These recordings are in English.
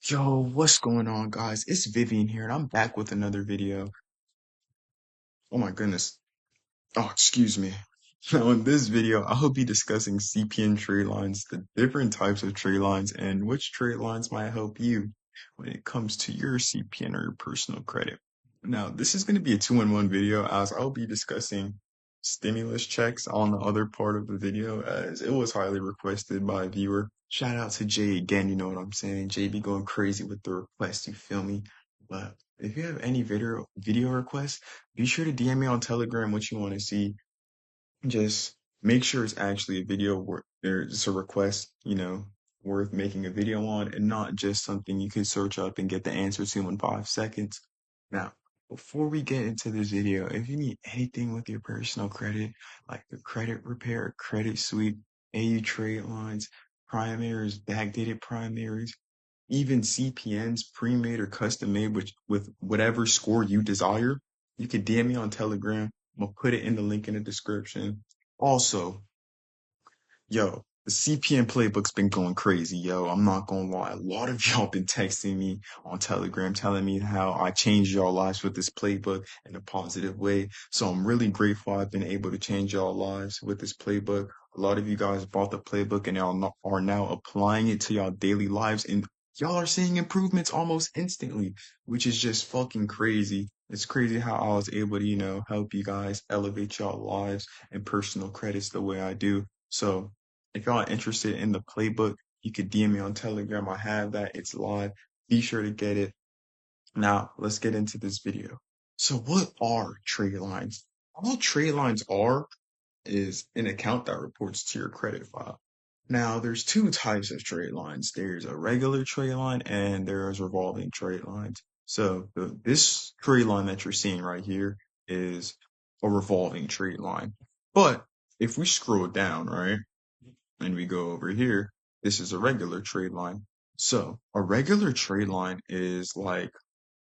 Yo, what's going on, guys? It's Vivian here, and I'm back with another video. Oh my goodness. Oh, excuse me. Now, in this video, I'll be discussing CPN trade lines, the different types of trade lines, and which trade lines might help you when it comes to your CPN or your personal credit. Now, this is going to be a two-in-one video as I'll be discussing stimulus checks on the other part of the video as it was highly requested by a viewer. Shout out to Jay again, you know what I'm saying? Jay be going crazy with the requests, you feel me? But if you have any video requests, be sure to DM me on Telegram what you want to see. Just make sure it's actually a video worth there's a request, worth making a video on and not just something you can search up and get the answer to in 5 seconds. Now, before we get into this video, if you need anything with your personal credit, like the credit repair, credit sweep, AU trade lines, primaries, backdated primaries, even CPNs, pre-made or custom made, which with whatever score you desire, you can DM me on Telegram. I'm gonna put it in the link in the description. Also, yo, the CPN playbook's been going crazy, yo. I'm not gonna lie. A lot of y'all been texting me on Telegram telling me how I changed y'all lives with this playbook in a positive way. So I'm really grateful I've been able to change y'all lives with this playbook. A lot of you guys bought the playbook and y'all are now applying it to y'all daily lives, and y'all are seeing improvements almost instantly, which is just fucking crazy. It's crazy how I was able to, help you guys elevate y'all lives and personal credits the way I do. So if y'all are interested in the playbook, you could DM me on Telegram. I have that. It's live. Be sure to get it. Now, let's get into this video. So what are trade lines? All trade lines are is an account that reports to your credit file. Now, there's two types of trade lines. There's a regular trade line and there's revolving trade lines. So this trade line that you're seeing right here is a revolving trade line. But if we scroll down, right, and we go over here, this is a regular trade line. So a regular trade line is like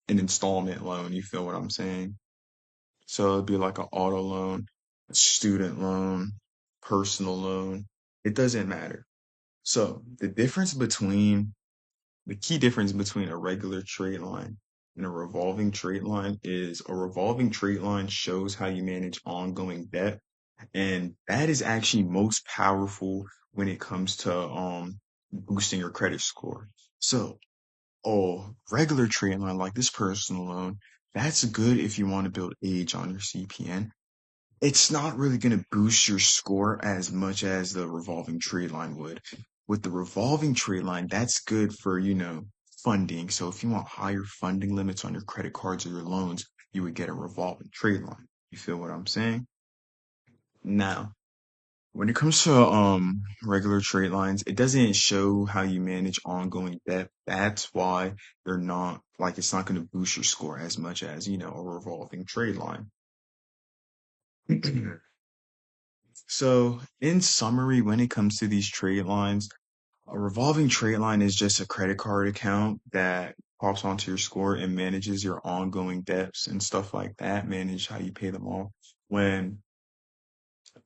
an installment loan. You feel what I'm saying? So it'd be like an auto loan, a student loan, personal loan. It doesn't matter. So the key difference between a regular trade line and a revolving trade line is a revolving trade line shows how you manage ongoing debt. And that is actually most powerful when it comes to boosting your credit score. So, regular trade line like this personal loan, that's good if you want to build age on your CPN. It's not really going to boost your score as much as the revolving trade line would. With the revolving trade line, that's good for, funding. So if you want higher funding limits on your credit cards or your loans, you would get a revolving trade line. You feel what I'm saying? Now, when it comes to regular trade lines, it doesn't show how you manage ongoing debt. That's why they're not like it's not going to boost your score as much as, a revolving trade line. So, in summary, when it comes to these trade lines, a revolving trade line is just a credit card account that pops onto your score and manages your ongoing debts and stuff like that, manage how you pay them off. When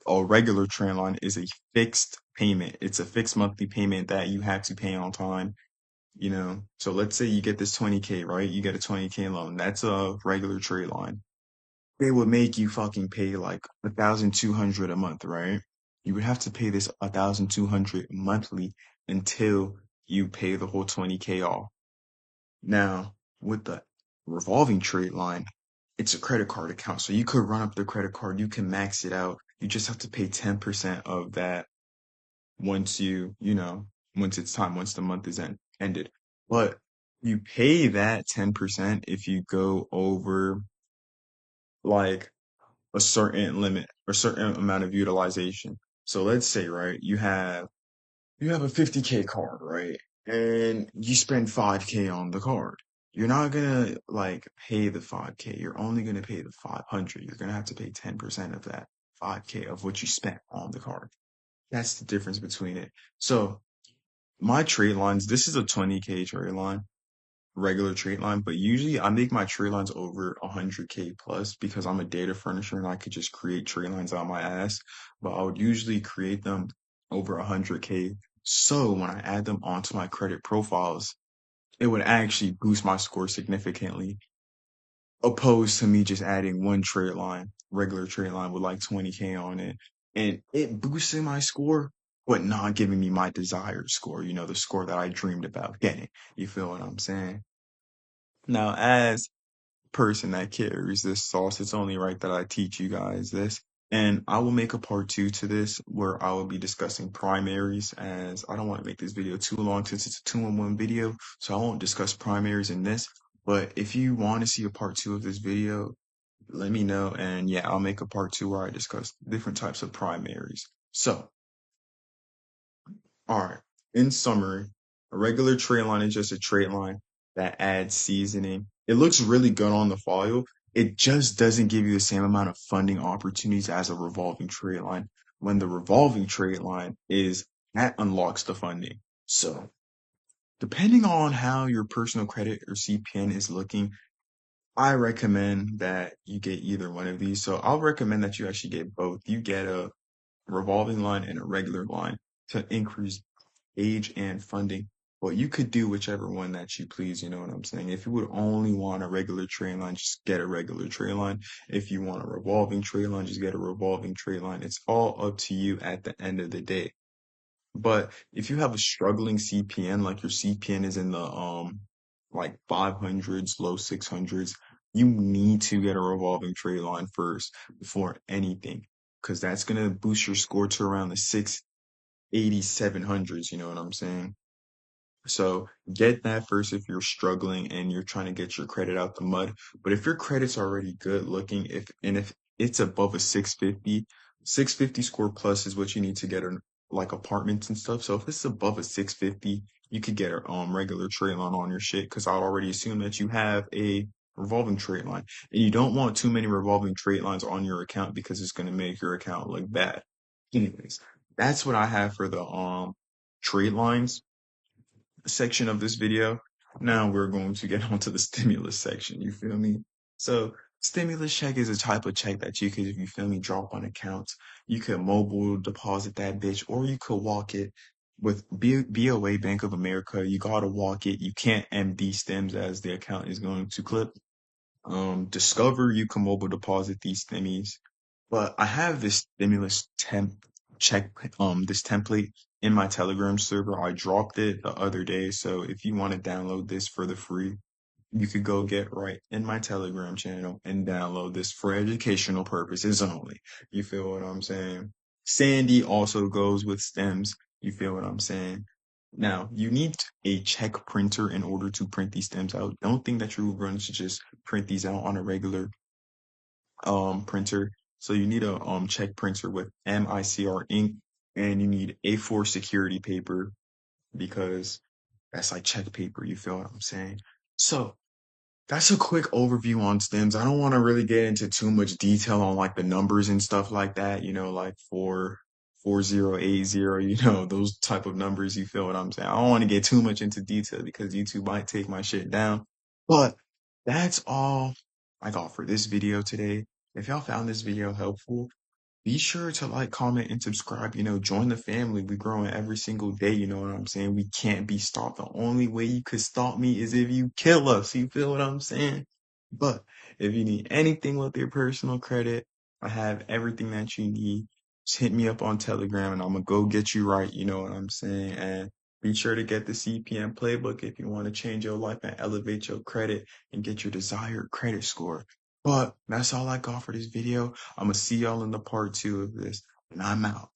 a regular trend line is a fixed payment. It's a fixed monthly payment that you have to pay on time, So let's say you get this 20K, right? You get a 20K loan. That's a regular trade line. They would make you fucking pay like 1,200 a month, right? You would have to pay this 1,200 monthly until you pay the whole 20K off. Now, with the revolving trade line, it's a credit card account. So you could run up the credit card, you can max it out. You just have to pay 10% of that once once it's time, once the month is ended. But you pay that 10% if you go over like a certain limit or certain amount of utilization. So let's say, right, you have a 50K card, right? And you spend 5K on the card. You're not gonna like pay the 5K. You're only gonna pay the 500. You're gonna have to pay 10% of that 5K of what you spent on the card. That's the difference between it. So my trade lines, this is a 20K trade line, regular trade line, but usually I make my trade lines over 100K plus because I'm a data furnisher and I could just create trade lines out my ass. But I would usually create them over 100K. So when I add them onto my credit profiles, it would actually boost my score significantly, opposed to me just adding one trade line, regular trade line with like 20K on it. And it boosted my score, but not giving me my desired score, the score that I dreamed about getting. You feel what I'm saying? Now, as person that carries this sauce, it's only right that I teach you guys this. And I will make a part two to this where I will be discussing primaries, as I don't want to make this video too long since it's a two-in-one video. So I won't discuss primaries in this. But if you want to see a part two of this video, let me know. And yeah, I'll make a part two where I discuss different types of primaries. So, all right. In summary, a regular trade line is just a trade line that adds seasoning. It looks really good on the file. It just doesn't give you the same amount of funding opportunities as a revolving trade line. When the revolving trade line is that unlocks the funding. So, depending on how your personal credit or CPN is looking, I recommend that you get either one of these. So I'll recommend that you actually get both. You get a revolving line and a regular line to increase age and funding. But you could do whichever one that you please, you know what I'm saying? If you would only want a regular trade line, just get a regular trade line. If you want a revolving trade line, just get a revolving trade line. It's all up to you at the end of the day. But if you have a struggling CPN, like your CPN is in the like 500s, low 600s, you need to get a revolving trade line first before anything, because that's gonna boost your score to around the 680, 700s, you know what I'm saying? So get that first if you're struggling and you're trying to get your credit out the mud. But if your credit's already good looking, if it's above a 650, 650 score plus is what you need to get like apartments and stuff. So if it's above a 650, you could get a regular trade line on your shit, because I'll already assume that you have a revolving trade line. And you don't want too many revolving trade lines on your account because it's gonna make your account look bad. Anyways, that's what I have for the trade lines section of this video. Now we're going to get onto the stimulus section. You feel me? So stimulus check is a type of check that you could, if you feel me, drop on accounts. You could mobile deposit that bitch, or you could walk it with BOA, Bank of America. You gotta walk it. You can't MD stems as the account is going to clip. Discover, you can mobile deposit these stimmies. But I have this stimulus check, this template in my Telegram server. I dropped it the other day. So if you want to download this for the free, you could go get right in my Telegram channel and download this for educational purposes only. You feel what I'm saying? Sandy also goes with stems. You feel what I'm saying? Now, you need a check printer in order to print these stems out. Don't think that you're going to just print these out on a regular printer. So you need a check printer with MICR ink, and you need A4 security paper, because that's like check paper. You feel what I'm saying? So that's a quick overview on stems. I don't want to really get into too much detail on like the numbers and stuff like that, like 4080, those type of numbers. You feel what I'm saying? I don't want to get too much into detail because YouTube might take my shit down. But that's all I got for this video today. If y'all found this video helpful, be sure to like, comment, and subscribe. Join the family. We're growing every single day. You know what I'm saying? We can't be stopped. The only way you could stop me is if you kill us. You feel what I'm saying? But if you need anything with your personal credit, I have everything that you need. Just hit me up on Telegram and I'm gonna go get you right. You know what I'm saying? And be sure to get the CPM playbook if you want to change your life and elevate your credit and get your desired credit score. But that's all I got for this video. I'm gonna see y'all in the part two of this, and I'm out.